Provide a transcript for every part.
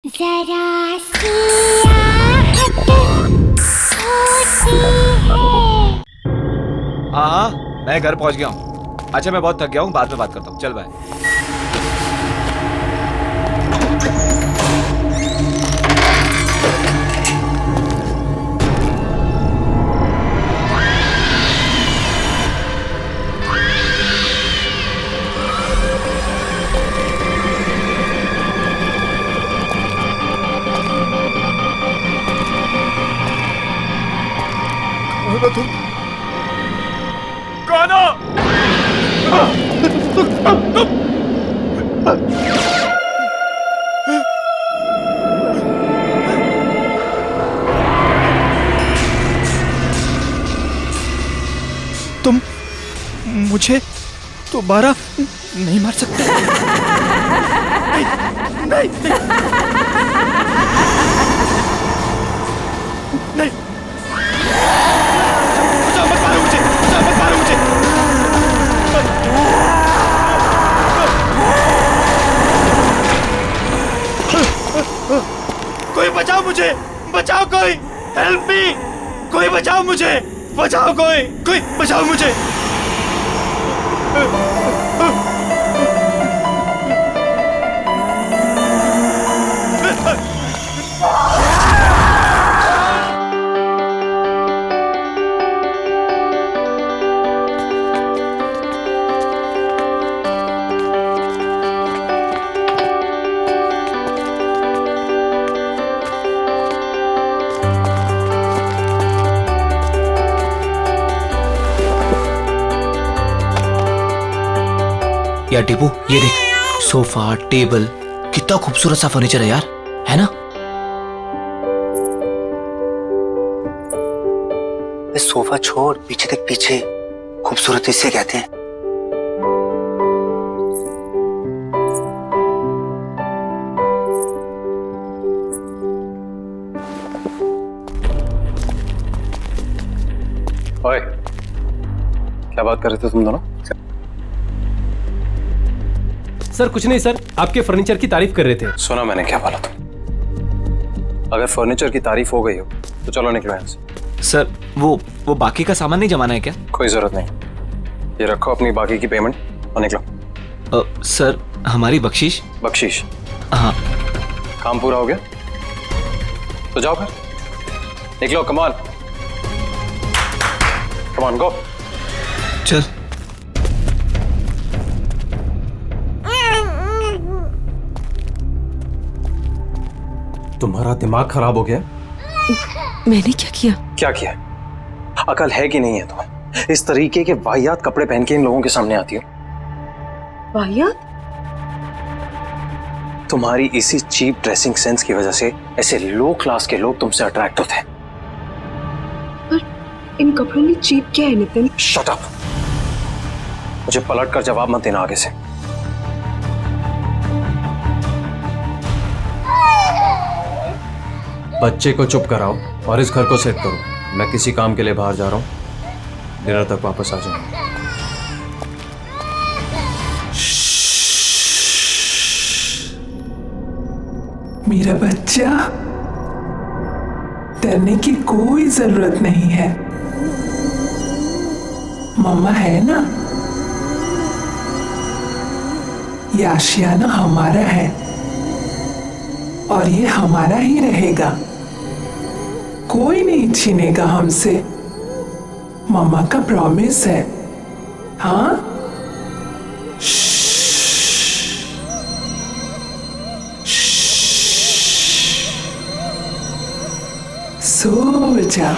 जरा सी आहट होती है। हाँ हाँ, मैं घर पहुंच गया हूँ। अच्छा मैं बहुत थक गया हूँ, बाद में बात करता हूँ। चल बाय। तुम कौन हो? तुम मुझे दोबारा नहीं मार सकते। नहीं, नहीं, नहीं। बचाओ, मत मारो मुझे, बचाओ, मत मारो मुझे। कोई बचाओ मुझे, बचाओ कोई, हेल्प मी, कोई बचाओ मुझे, बचाओ कोई बचाओ मुझे। यार टीपू, ये देख, सोफा टेबल, कितना खूबसूरत सा फर्नीचर है यार, है ना? सोफा छोड़, पीछे देख, पीछे खूबसूरत इसे कहते हैं। ओए, क्या बात कर रहे थे तुम दोनों? सर कुछ नहीं सर, आपके फर्नीचर की तारीफ कर रहे थे। सुना मैंने क्या बोला तुम? अगर फर्नीचर की तारीफ हो गई हो तो चलो निकलो यहाँ से। सर वो बाकी का सामान नहीं जमाना है क्या? कोई जरूरत नहीं, ये रखो अपनी बाकी की पेमेंट और निकलो। सर हमारी बख्शीश? बख्शीश? हाँ। काम पूरा हो गया तो जाओ फिर, निकलो। कमान कमान, गो। चल। तुम्हारा दिमाग खराब हो गया? मैंने क्या किया? क्या किया? अकल है कि नहीं है तुम्हें? इस तरीके के वाहियात कपड़े पहन के इन लोगों के सामने आती हो। वाहियात? तुम्हारी इसी चीप ड्रेसिंग सेंस की वजह से ऐसे लो क्लास के लोग तुमसे अट्रैक्ट होते हैं। पर इन कपड़ों में चीप क्या है नितिन? शट अप, मुझे पलट कर जवाब मत देना आगे से। बच्चे को चुप कराओ और इस घर को सेट करो। मैं किसी काम के लिए बाहर जा रहा हूँ, डिनर तक वापस आ जाऊंगा। मेरा बच्चा, डरने की कोई जरूरत नहीं है। मम्मा है ना, ये आशियाना हमारा है और ये हमारा ही रहेगा। कोई नहीं छीनेगा हमसे, मम्मा का प्रॉमिस है। हाँ, सो जा।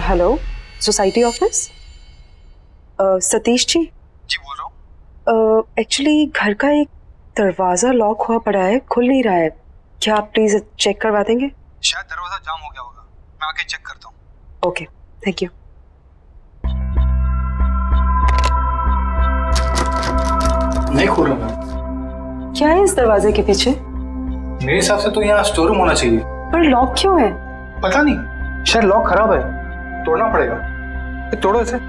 Hello, society office? Satish ji? जी बोल रहा हूँ। एक्चुअली घर का एक दरवाजा लॉक हुआ पड़ा है, खुल नहीं रहा है। क्या आप प्लीज चेक करवा देंगे? शायद दरवाजा जाम हो गया होगा, मैं आके चेक करता हूँ। Okay, thank you. नहीं खोल रहा मैं। क्या है इस दरवाजे के पीछे? मेरे हिसाब से तो यहाँ स्टोर रूम होना चाहिए। पर लॉक क्यों है? पता नहीं, शायद लॉक खराब है, तोड़ना पड़ेगा। ये तोड़ो इसे।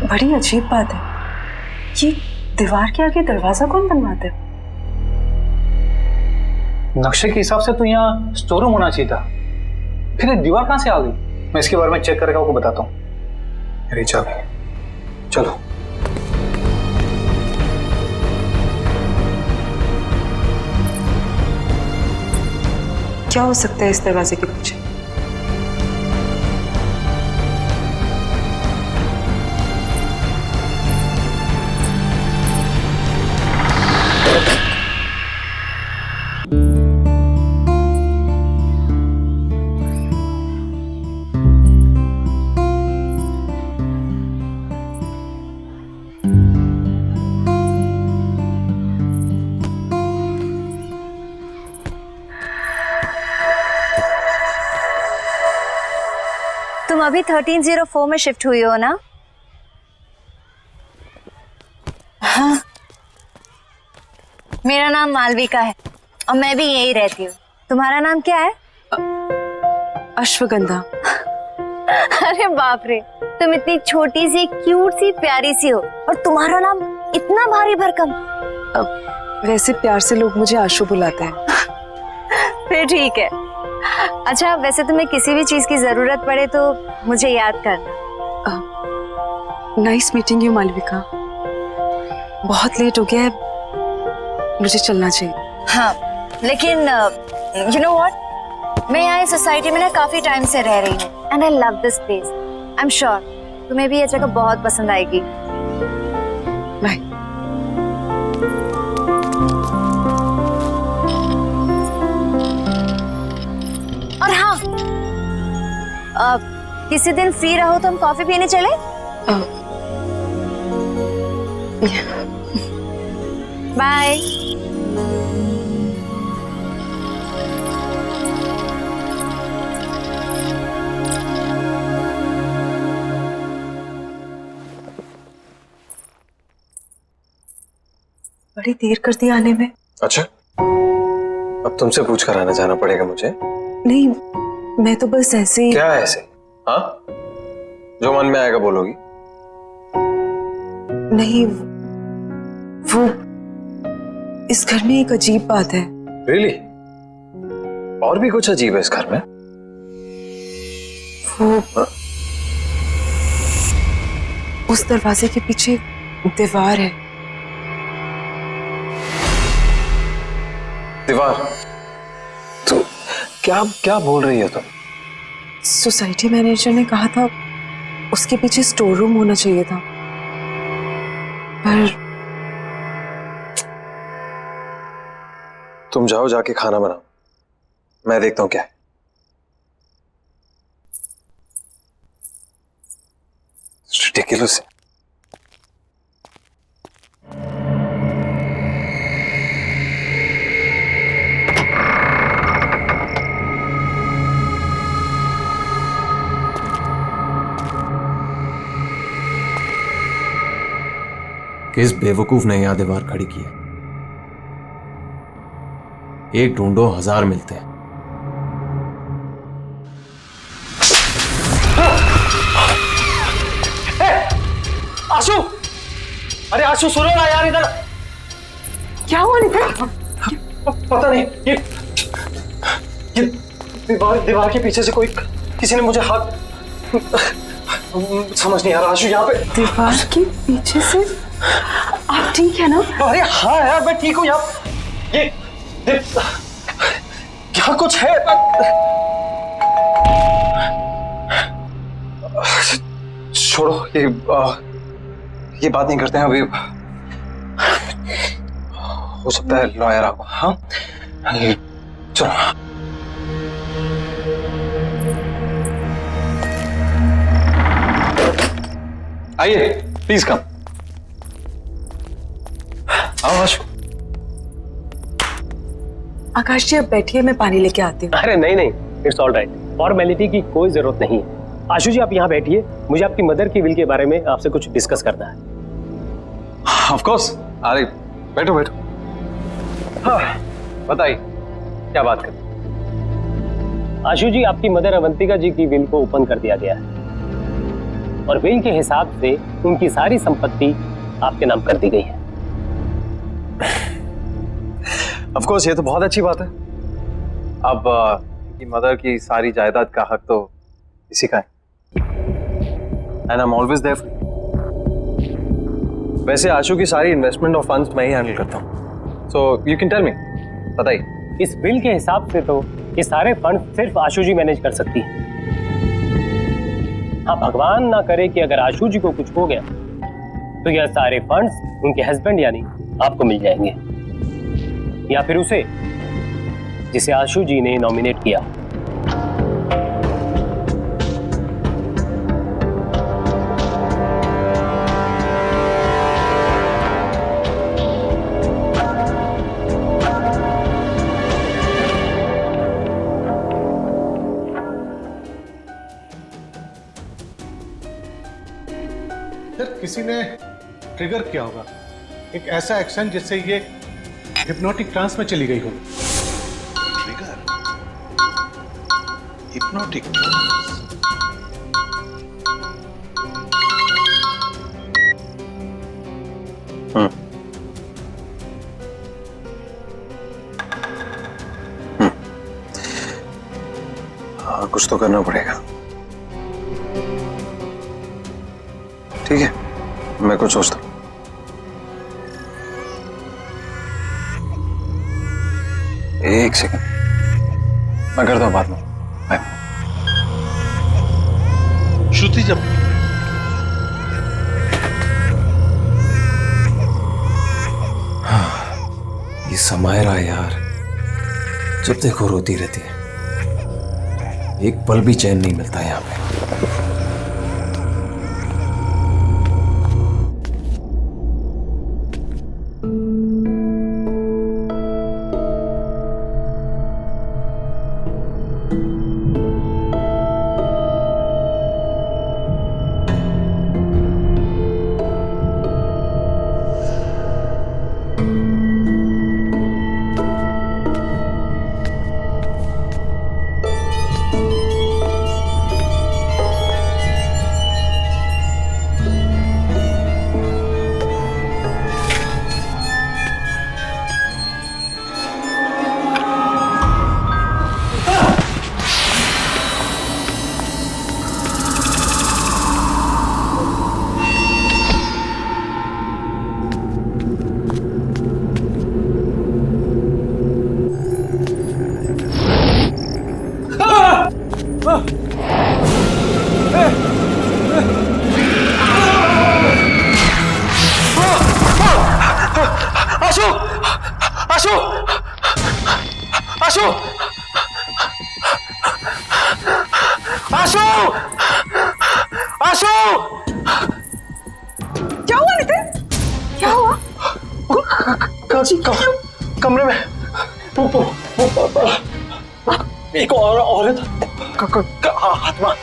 बड़ी अजीब बात है, ये दीवार के आगे दरवाजा कौन बनवाता है? नक्शे के हिसाब से तो यहाँ स्टोर रूम होना चाहिए था, फिर ये दीवार कहाँ से आ गई? मैं इसके बारे में चेक करके आपको बताता हूँ। मेरी चाबी, चलो। क्या हो सकता है इस दरवाजे के पीछे? तुम अभी 1304 में शिफ्ट हुई हो ना? हाँ। मेरा नाम मालविका है और मैं भी यही रहती हूँ। तुम्हारा नाम क्या है? अश्वगंधा। अरे बाप रे, तुम इतनी छोटी सी क्यूट सी प्यारी सी हो और तुम्हारा नाम इतना भारी भरकम। वैसे प्यार से लोग मुझे आशु बुलाते हैं। फिर ठीक है। अच्छा, वैसे तुम्हें किसी भी चीज की जरूरत पड़े तो मुझे याद करना। Nice meeting you Malvika. बहुत लेट हो गया है, मुझे चलना चाहिए। हाँ, लेकिन यू नो व्हाट, मैं यहाँ इस सोसाइटी में ना काफी टाइम से रह रही हूँ and I love this place. I am sure तुम्हें भी ये जगह बहुत पसंद आएगी। बाय। और हाँ, किसी दिन फ्री रहो तो हम कॉफी पीने चले? बाय। बड़ी देर कर दी आने में। अच्छा, अब तुमसे पूछ कर आना जाना पड़ेगा मुझे? नहीं, मैं तो बस ऐसे ही। क्या ऐसे? हाँ, जो मन में आएगा बोलोगी? नहीं, वो इस घर में एक अजीब बात है। Really? और भी कुछ अजीब है इस घर में? वो उस दरवाजे के पीछे दीवार है। दीवार? तो क्या क्या बोल रही हो तुम? सोसाइटी मैनेजर ने कहा था उसके पीछे स्टोर रूम होना चाहिए था, पर तुम जाओ, जाके खाना बनाओ, मैं देखता हूं क्या है। Ridiculous। किस बेवकूफ ने यहां दीवार खड़ी की है? एक ढूंढो 1000 मिलते हैं। आशु, अरे आशु सुनो ना यार, इधर क्या हुआ नितिन? पता नहीं, ये दीवार के पीछे से कोई, किसी ने मुझे हाथ, समझ नहीं आ रहा। आशु यहाँ पे दीवार के पीछे से? आप ठीक है ना? अरे हाँ यार, मैं ठीक हूँ। यहाँ ये यहाँ कुछ है। छोड़ो, ये बात नहीं करते हैं अभी। हो सकता है लॉयर आपको। हाँ चलो। आइए प्लीज कम। आओ आशु। आकाश जी, अब बैठिए, मैं पानी लेके आती हूँ। अरे नहीं नहीं, इट्स ऑल राइट, फॉर्मेलिटी की कोई जरूरत नहीं है। आशु जी आप यहाँ बैठिए, मुझे आपकी मदर की विल के बारे में आपसे कुछ डिस्कस करना है। Of course. अरे बैठो बैठो। हाँ बताइए क्या बात करें। आशु जी, आपकी मदर अवंतिका जी की विल को ओपन कर दिया गया है और विल के हिसाब से उनकी सारी संपत्ति आपके नाम कर दी गई है। ऑफ कोर्स, ये तो बहुत अच्छी बात है। अब इनकी मदर की सारी जायदाद का हक तो इसी का है। And I am always there for you. वैसे आशु की सारी इन्वेस्टमेंट और फंड्स मैं ही हैंडल करता हूँ, so you can tell me. बताइए। इस बिल के हिसाब से तो ये सारे फंड सिर्फ आशु जी मैनेज कर सकती है। हाँ, भगवान ना करे कि अगर आशु जी को कुछ हो गया तो यह सारे फंड्स उनके हस्बैंड यानी आपको मिल जाएंगे, या फिर उसे जिसे आशु जी ने नॉमिनेट किया। किसी ने ट्रिगर किया होगा एक ऐसा एक्शन जिससे ये हिप्नोटिक ट्रांस में चली गई हो। ट्रिगर? Hypnotic trance? हाँ, कुछ तो करना पड़ेगा। ठीक है, मैं कुछ सोचता हूं। एक सेकंड, मैं करता हूं बाद में। बाय। श्रुति जब ये समायरा यार, जब देखो रोती रहती है, एक पल भी चैन नहीं मिलता यहाँ पे। क्या हुआ नितिन? क्या हुआ? कमरे में एक औरत आत्मा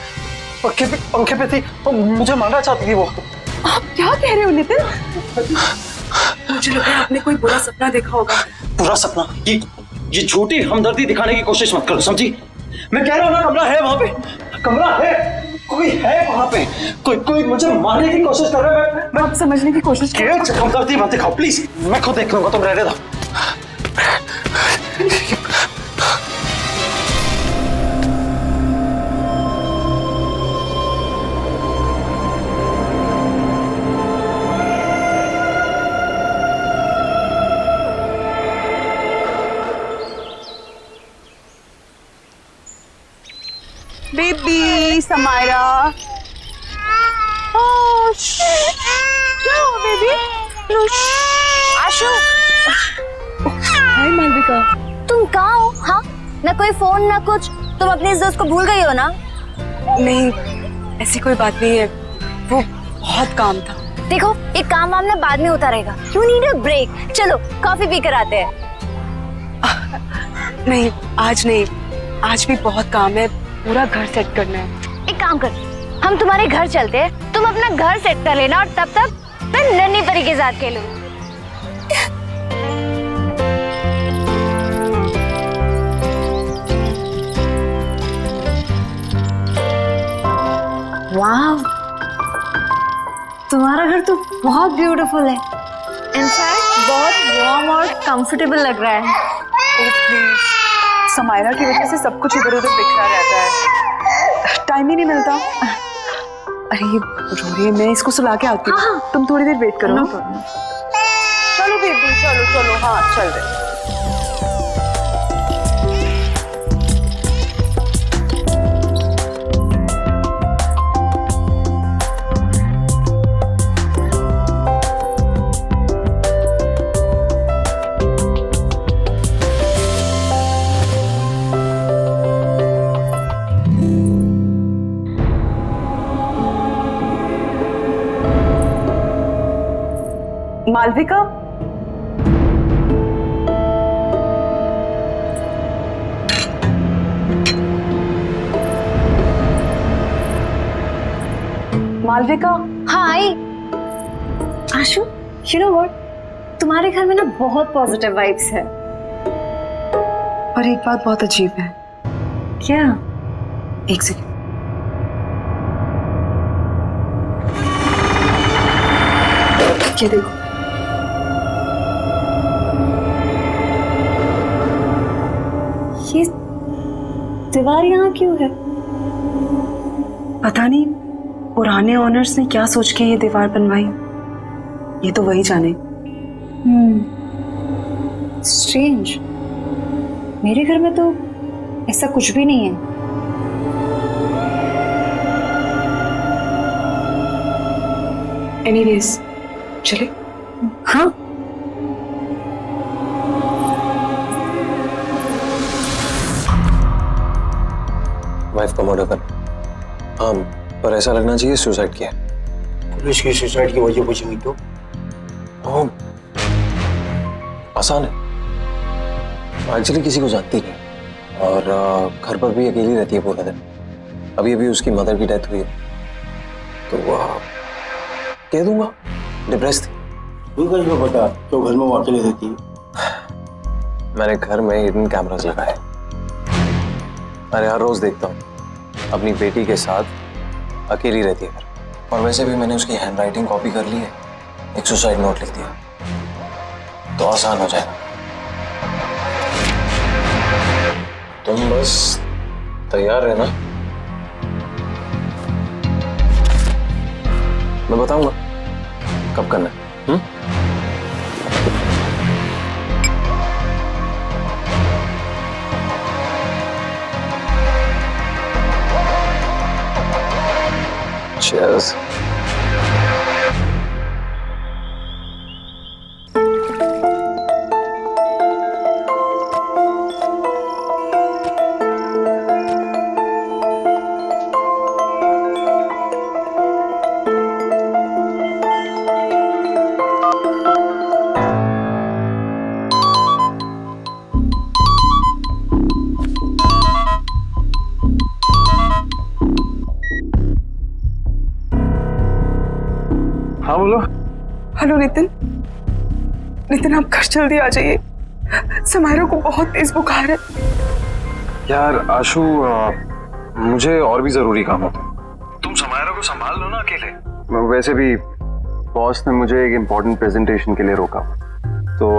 पंखे पे थी, मुझे मारना चाहती थी वो। आप क्या कह रहे हो नितिन? मुझे लग रहा है आपने कोई बुरा सपना देखा होगा। बुरा सपना? ये झूठी हमदर्दी दिखाने की कोशिश मत करो, समझी? मैं कह रहा हूँ ना, कमरा है वहां पे, कमरा है, कोई है वहां पे, कोई मुझे मारने की कोशिश कर रहा है। मैं आप समझने की कोशिश करो। हमदर्दी मत दिखाओ प्लीज, मैं खुद देख लूंगा, तुम रहने दो। बेबी समायरा। जाओ बेबी। आशु, हाय मालविका। तुम कहाँ हो? हाँ, ना कोई फोन ना कुछ। तुम अपने इस दोस्त को भूल गई हो ना? नहीं, ऐसी कोई बात नहीं है, वो बहुत काम था। देखो, एक काम वाम ना बाद में होता रहेगा। You need a break. चलो कॉफी पी कर आते हैं। नहीं, आज नहीं, आज भी बहुत काम है, पूरा घर सेट करना है। एक काम कर, हम तुम्हारे घर चलते हैं, तुम अपना घर सेट कर लेना और तब तक मैं नन्ही परी के साथ खेलूं। वाह, तुम्हारा घर तो बहुत ब्यूटीफुल है। इनफैक्ट बहुत वार्म और कंफर्टेबल लग रहा है। ओह प्लीज, समायरा की वजह से सब कुछ इधर उधर बिखरा रहता है, टाइम ही नहीं मिलता। अरे ये रो रही है, मैं इसको सुला के आती हूँ। हाँ। तुम थोड़ी देर वेट करो। चलो बेबी, चलो चलो, हाँ चल रहे। मालविका, मालविका। हाँ आई। आशु, यू नो व्हाट, तुम्हारे घर में ना बहुत पॉजिटिव वाइब्स है। पर एक बात बहुत अजीब है। क्या? एक सेकंड। ये देखो, ये दीवार यहाँ क्यों है? पता नहीं पुराने ओनर्स ने क्या सोच के ये दीवार बनवाई, ये तो वही जाने। स्ट्रेंज, मेरे घर में तो ऐसा कुछ भी नहीं है। एनीवेज, चले। हाँ, वाइफ का मर्डर कर। हाँ, पर ऐसा लगना चाहिए सुसाइड किया। पुलिस की सुसाइड की वजह पूछेंगी तो? आसान है, एक्चुअली किसी को जानती नहीं और घर पर भी अकेली रहती है पूरा दिन। अभी अभी उसकी मदर की डेथ हुई है, तो कह दूंगा डिप्रेस थी। तुमको पता तो घर में वो अकेले रहती है? मैंने घर में हिडन कैमरास लगाए। अरे हर रोज देखता हूँ अपनी बेटी के साथ अकेली रहती है घर। और वैसे भी मैंने उसकी हैंडराइटिंग कॉपी कर ली है, एक सुसाइड नोट लिख दिया, तो आसान हो जाएगा। तुम बस तैयार रहना, मैं बताऊंगा कब करना है। Cheers. हाँ बोलो। हेलो नितिन, नितिन आप घर जल्दी आ जाइए, समायरा को बहुत तेज बुखार है। यार आशु, मुझे और भी जरूरी काम होता है। तुम समायरा को संभाल लो ना अकेले। वैसे भी बॉस ने मुझे एक इम्पोर्टेंट प्रेजेंटेशन के लिए रोका, तो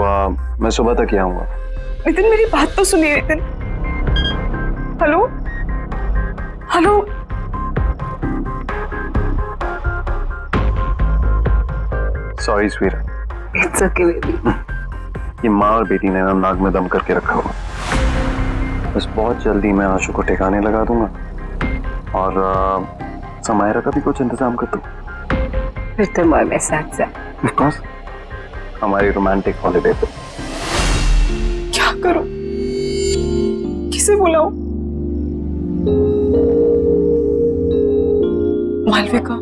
मैं सुबह तक ही आऊंगा। नितिन मेरी बात तो सुनिए Nitin. Hello hello, sorry sweet. It's okay baby. ये माँ और बेटी ने ना नाक में दम करके रखा हुआ। बस बहुत जल्दी मैं आशु को ठिकाने लगा दूंगा और समायरा का भी कुछ इंतजाम कर दो। फिर तो मैं साथ साथ ऑफ कोर्स, हमारी रोमांटिक हॉलिडे पे। क्या करूं, किसे बुलाऊं? मालविका,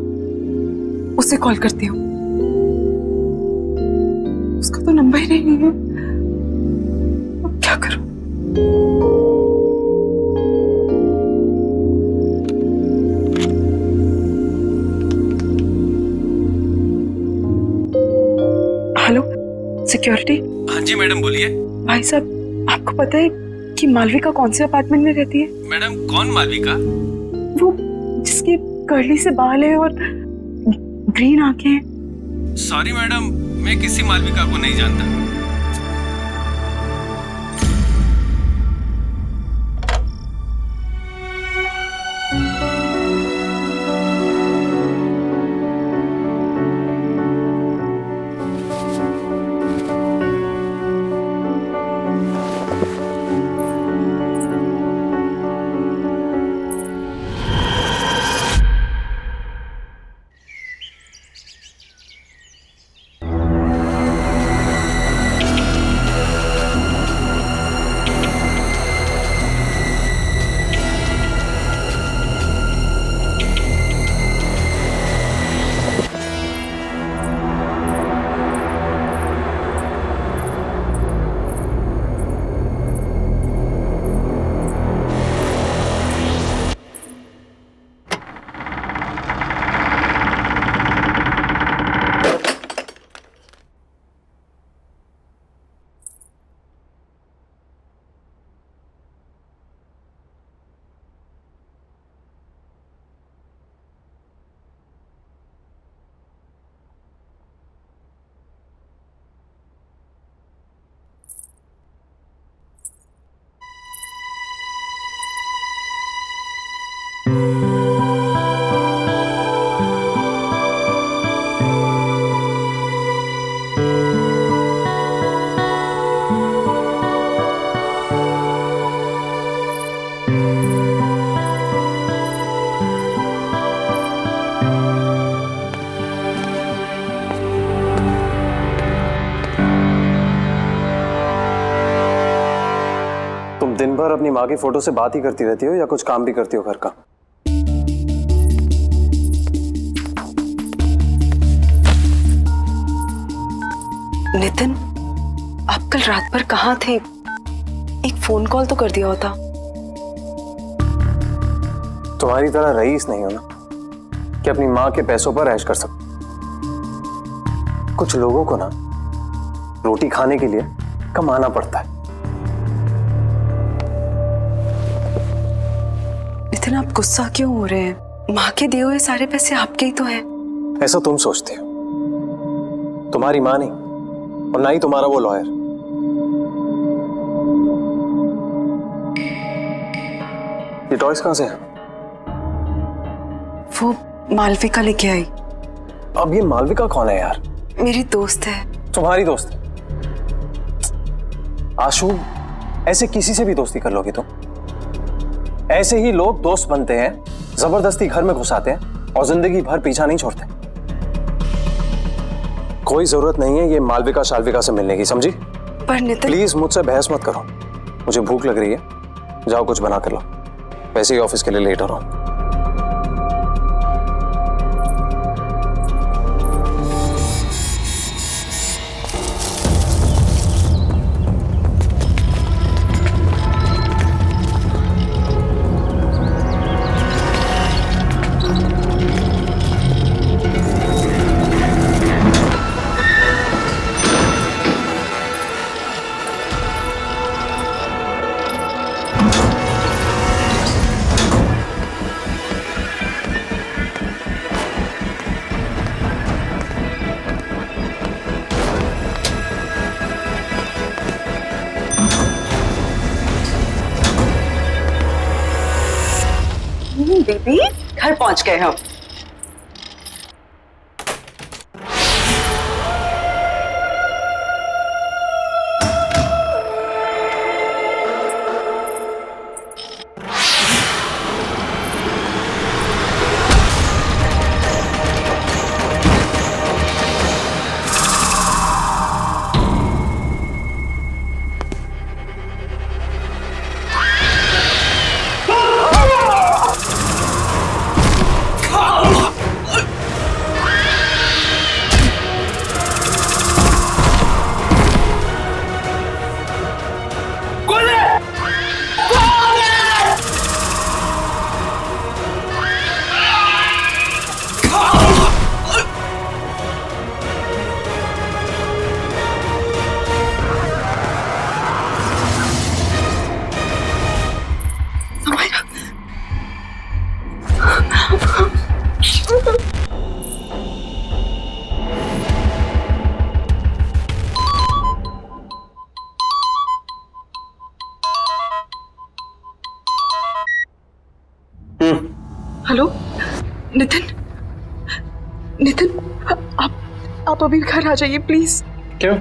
उसे कॉल करती हूँ। उसका तो नंबर ही नहीं है। अब क्या करूं? Hello, security. हाँ जी मैडम, बोलिए। भाई साहब, आपको पता है कि मालविका कौन से अपार्टमेंट में रहती है? मैडम, कौन मालविका? वो जिसकी कर्ली से बाल है और ग्रीन आंखें हैं। सॉरी मैडम, मैं किसी मालविका को नहीं जानता। दिन भर अपनी माँ की फोटो से बात ही करती रहती हो या कुछ काम भी करती हो घर का? नितिन, आप कल रात भर कहाँ थे? एक फोन कॉल तो कर दिया होता। तुम्हारी तरह रईस नहीं हो ना कि अपनी माँ के पैसों पर ऐश कर सको। कुछ लोगों को ना रोटी खाने के लिए कमाना पड़ता है। नितिन, आप गुस्सा क्यों हो रहे हैं? माँ के दिए हुए सारे पैसे आपके ही तो हैं। ऐसा तुम सोचते हो, तुम्हारी माँ नहीं और ना ही तुम्हारा वो लॉयर। ये टॉयज कहां से है? वो मालविका लेके आई। अब ये मालविका कौन है यार? मेरी दोस्त है। तुम्हारी दोस्त? आशु, ऐसे किसी से भी दोस्ती कर लोगे तुम? ऐसे ही लोग दोस्त बनते हैं, जबरदस्ती घर में घुसाते हैं और जिंदगी भर पीछा नहीं छोड़ते। कोई जरूरत नहीं है ये मालविका शालविका से मिलने की, समझी? पर नितिन, प्लीज मुझसे बहस मत करो। मुझे भूख लग रही है, जाओ कुछ बना कर लो। वैसे ही ऑफिस के लिए लेट हो रहा हूं। बेबी, घर पहुंच गए हम। हेलो नितिन, नितिन आप अभी घर आ जाइए प्लीज। क्यों,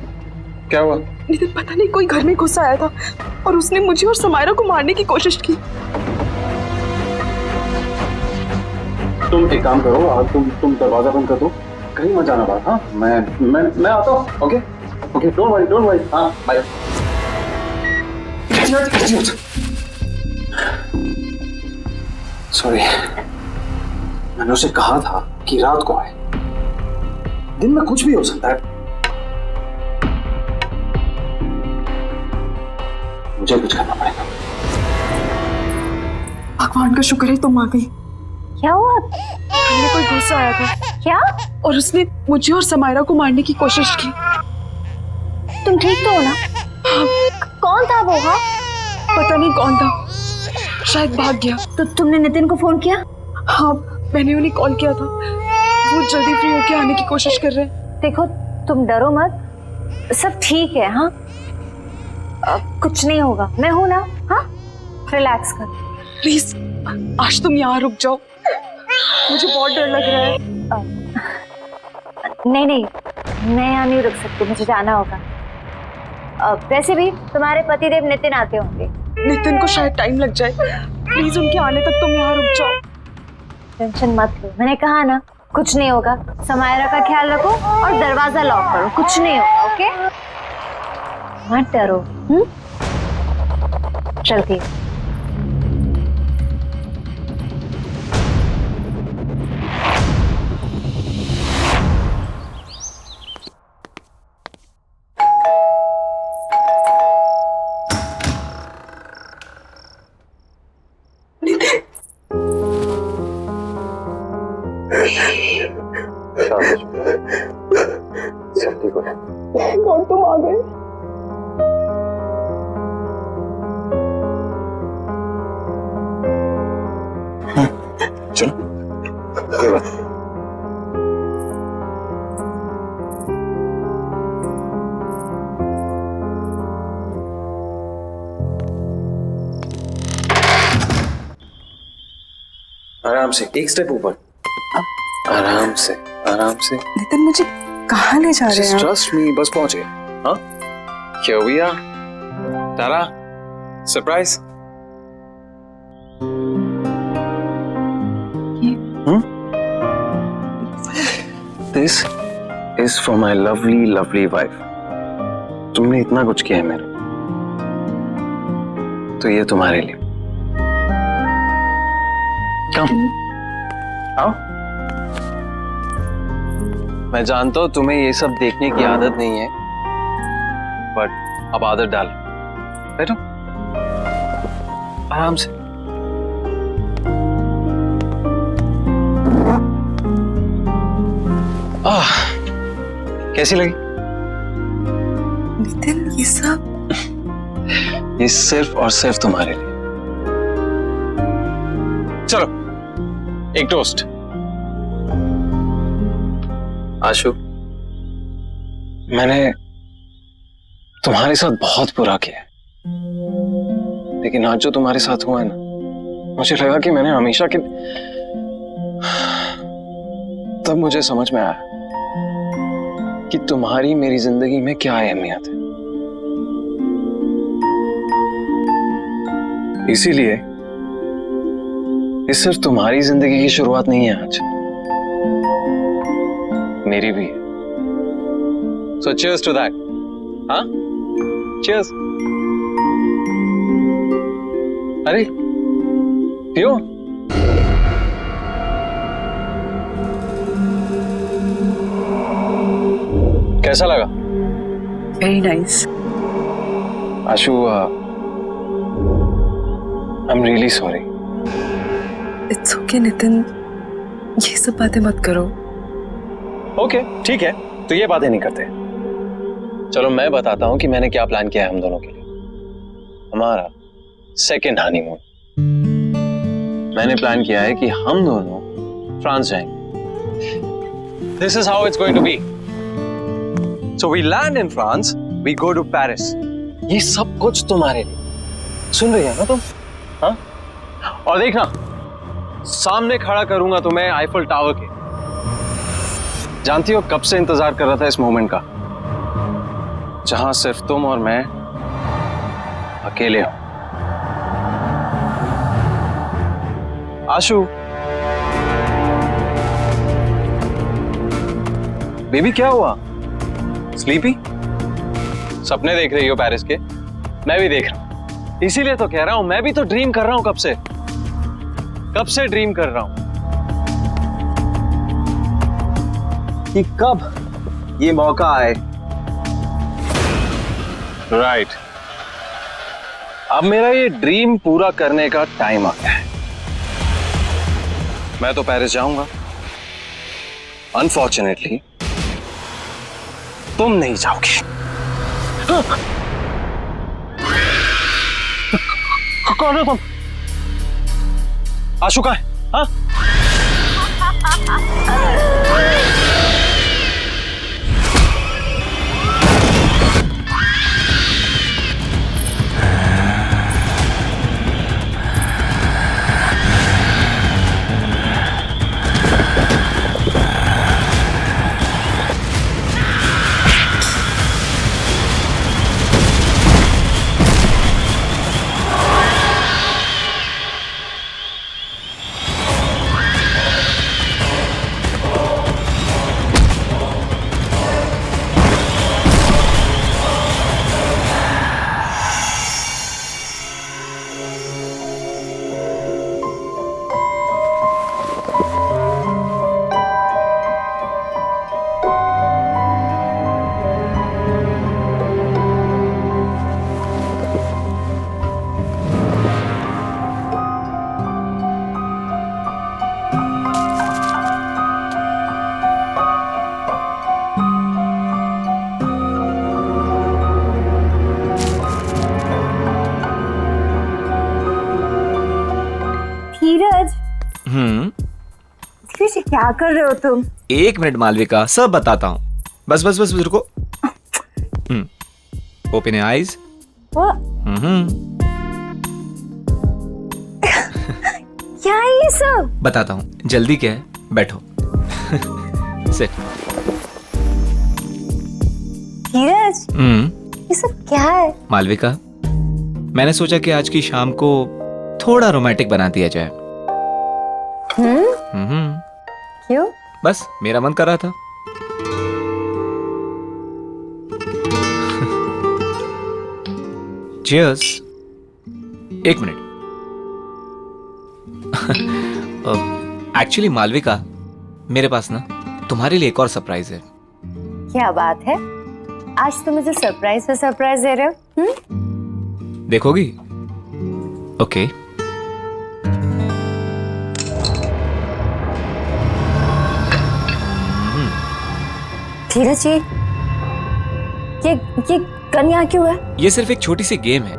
क्या हुआ? नितिन पता नहीं कोई घर में घुस आया था और उसने मुझे और समायरा को मारने की कोशिश की। तुम एक काम करो, आज तुम दरवाजा बंद कर दो, कहीं मत जाना बात। हाँ, मैं आता हूँ। Okay okay, don't worry. हाँ बाय। सॉरी, मैंने उसे कहा था कि रात को आए, दिन में कुछ भी हो सकता है। मुझे कुछ करना पड़ेगा। भगवान का शुक्र है तुम आ गई। क्या हुआ? हमने कोई घुस आया था। क्या? और उसने मुझे और समायरा को मारने की कोशिश की। तुम ठीक तो हो ना? कौन था वो? हाँ, पता नहीं कौन था, शायद भाग गया। तो तुमने नितिन को फोन किया? हाँ, मैंने उन्हें कॉल किया था, वो जल्दी फ्री होके आने की कोशिश कर रहे हैं। देखो तुम डरो मत, सब ठीक है। हाँ, कुछ नहीं होगा, मैं हूं ना। हाँ, रिलैक्स कर। प्लीज आज तुम यहाँ रुक जाओ, मुझे बहुत डर लग रहा है। नहीं, मैं यहाँ नहीं रुक सकती, मुझे जाना होगा। वैसे भी तुम्हारे पतिदेव नितिन आते होंगे। नितिन को शायद टाइम लग जाए, प्लीज उनके आने तक तुम यहाँ रुक जाओ। टेंशन मत लो, मैंने कहा ना कुछ नहीं होगा। समायरा का ख्याल रखो और दरवाजा लॉक करो, कुछ नहीं होगा। ओके, मत डरो। चलती हूँ। सब ठीक हो गया। कौन तुम आ गए? चलो, कोई बात नहीं। आराम से, एक स्टेप ऊपर। आराम से, आराम से। नितिन मुझे कहाँ ले जा रहे हैं? ट्रस्ट मी, बस पहुंचे। हाँ, क्या हुआ? Tara, surprise. This is for my lovely lovely wife. तुमने इतना कुछ किया है मेरे, तो ये तुम्हारे लिए। कम आओ। मैं जानता हूं तुम्हें ये सब देखने की आदत नहीं है, बट अब आदत डाल। बैठो आराम से। कैसी लगी? नितिन ये सब? ये सिर्फ और सिर्फ तुम्हारे लिए। चलो एक टोस्ट। आशु, मैंने तुम्हारे साथ बहुत बुरा किया, लेकिन आज जो तुम्हारे साथ हुआ है ना, मुझे लगा कि मैंने हमेशा के तब मुझे समझ में आया कि तुम्हारी मेरी जिंदगी में क्या अहमियत है। इसीलिए ये सिर्फ तुम्हारी जिंदगी की शुरुआत नहीं है आज, मेरी भी है। So cheers to that. हाँ? Cheers. अरे पियो। कैसा लगा? Very nice. Ashu, I am really sorry. It's okay Nitin, ये सब बातें मत करो। ओके, ठीक है, तो ये बातें नहीं करते। चलो मैं बताता हूं कि मैंने क्या प्लान किया है हम दोनों के लिए। हमारा सेकेंड हनीमून। मैंने प्लान किया है कि हम दोनों फ्रांस जाएंगे। This is how it's going to be. So we land in France, we go to Paris. ये सब कुछ तुम्हारे लिए। सुन रही है ना तुम? हाँ? और देखना, सामने खड़ा करूंगा तुम्हें आईफल टावर के। जानती हो कब से इंतजार कर रहा था इस मोमेंट का, जहां सिर्फ तुम और मैं अकेले हो। आशु, बेबी क्या हुआ? स्लीपी? सपने देख रही हो पेरिस के? मैं भी देख रहा हूं, इसीलिए तो कह रहा हूं, मैं भी तो ड्रीम कर रहा हूं कब से ड्रीम कर रहा हूं कि कब ये मौका आए। राइट, अब मेरा ये ड्रीम पूरा करने का टाइम आ गया है। मैं तो पेरिस जाऊंगा, अनफॉर्चुनेटली तुम नहीं जाओगे। कौन हो तुम? आशु कहाँ है? हाँ? धीरज, धीरज क्या कर रहे हो तुम? 1 मिनट मालविका, सब बताता हूँ। बस बस बस रुको। Open your eyes. क्या है ये सब? बताता हूँ, जल्दी क्या है, बैठो। सिट। धीरज, ये सब क्या है? मालविका, मैंने सोचा कि आज की शाम को थोड़ा रोमांटिक बना दिया जाए। क्यों? बस मेरा मन कर रहा था। Cheers। 1 मिनट। एक्चुअली मालविका, मेरे पास ना तुम्हारे लिए एक और सरप्राइज है। क्या बात है? आज तुम मुझे सरप्राइज पे सरप्राइज दे रहे हो? देखोगी? ओके। धीरज जी, ये गन यहाँ क्यों है? ये सिर्फ एक छोटी सी गेम है।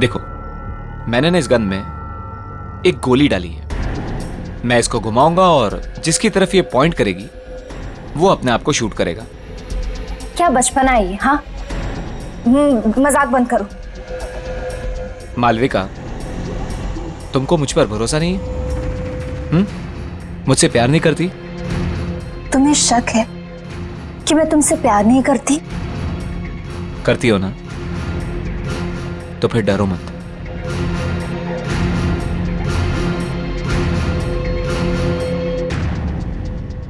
देखो, मैंने ना इस गन में एक गोली डाली है। मैं इसको घुमाऊंगा और जिसकी तरफ ये पॉइंट करेगी वो अपने आप को शूट करेगा। क्या बचपना है ये? हाँ, मजाक बंद करो। मालविका, तुमको मुझ पर भरोसा नहीं है? मुझसे प्यार नहीं करती? तुम्हें शक है कि मैं तुमसे प्यार नहीं करती? करती हो ना? तो फिर डरो मत।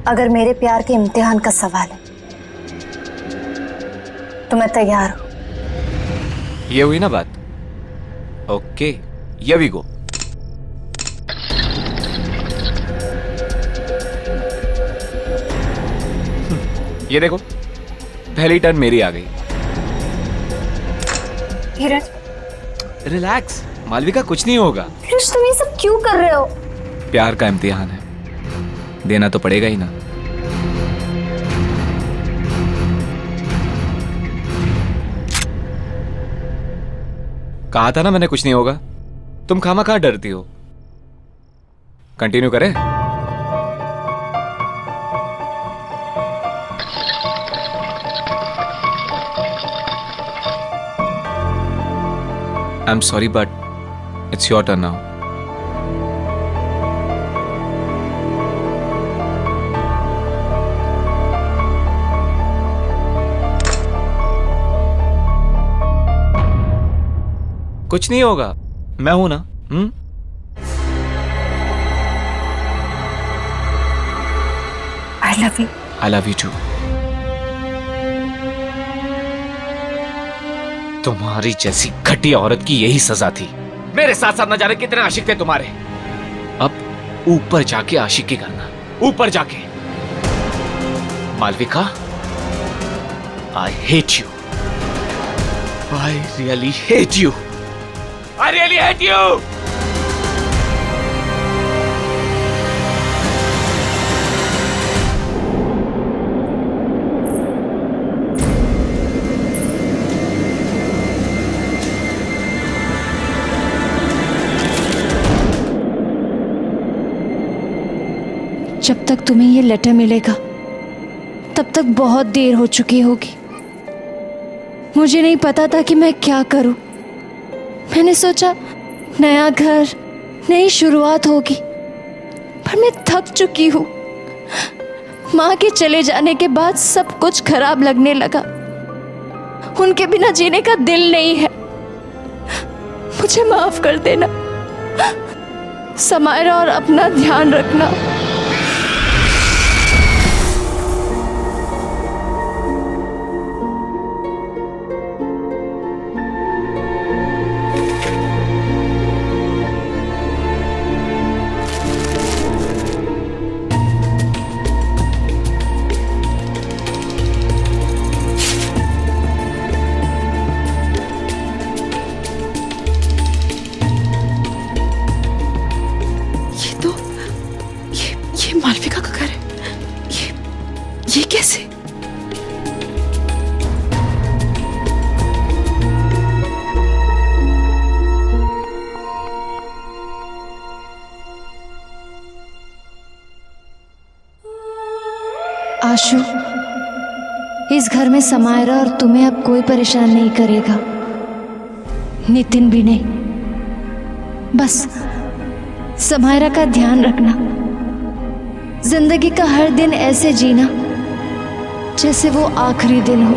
अगर मेरे प्यार के इम्तिहान का सवाल है तो मैं तैयार हूं। ये हुई ना बात? Okay, here we go. ये देखो, पहली टर्न मेरी आ गई। धीरज, रिलैक्स मालविका, कुछ नहीं होगा। धीरज, तुम ये सब क्यों कर रहे हो? प्यार का इम्तिहान है, देना तो पड़ेगा ही ना। कहा था ना मैंने कुछ नहीं होगा। तुम खामखा डरती हो। कंटिन्यू करें? I'm sorry, but it's your turn now. कुछ नहीं होगा, मैं हूं ना। I love you. I love you too. तुम्हारी जैसी घटिया औरत की यही सजा थी। मेरे साथ साथ न जाने कितने आशिक थे तुम्हारे। अब ऊपर जाके आशिकी करना, ऊपर जाके। Malvika, I hate you. I really hate you. I really hate you. जब तक तुम्हें ये लेटर मिलेगा तब तक बहुत देर हो चुकी होगी। मुझे नहीं पता था कि मैं क्या करूं। मैंने सोचा नया घर, नई शुरुआत होगी, पर मैं थक चुकी हूं। माँ के चले जाने के बाद सब कुछ खराब लगने लगा। उनके बिना जीने का दिल नहीं है। मुझे माफ कर देना समायरा, और अपना ध्यान रखना। ये मालविका का घर है। ये कैसे? आशु, इस घर में समायरा और तुम्हें अब कोई परेशान नहीं करेगा, नितिन भी नहीं। बस समायरा का ध्यान रखना। जिंदगी का हर दिन ऐसे जीना जैसे वो आखिरी दिन हो।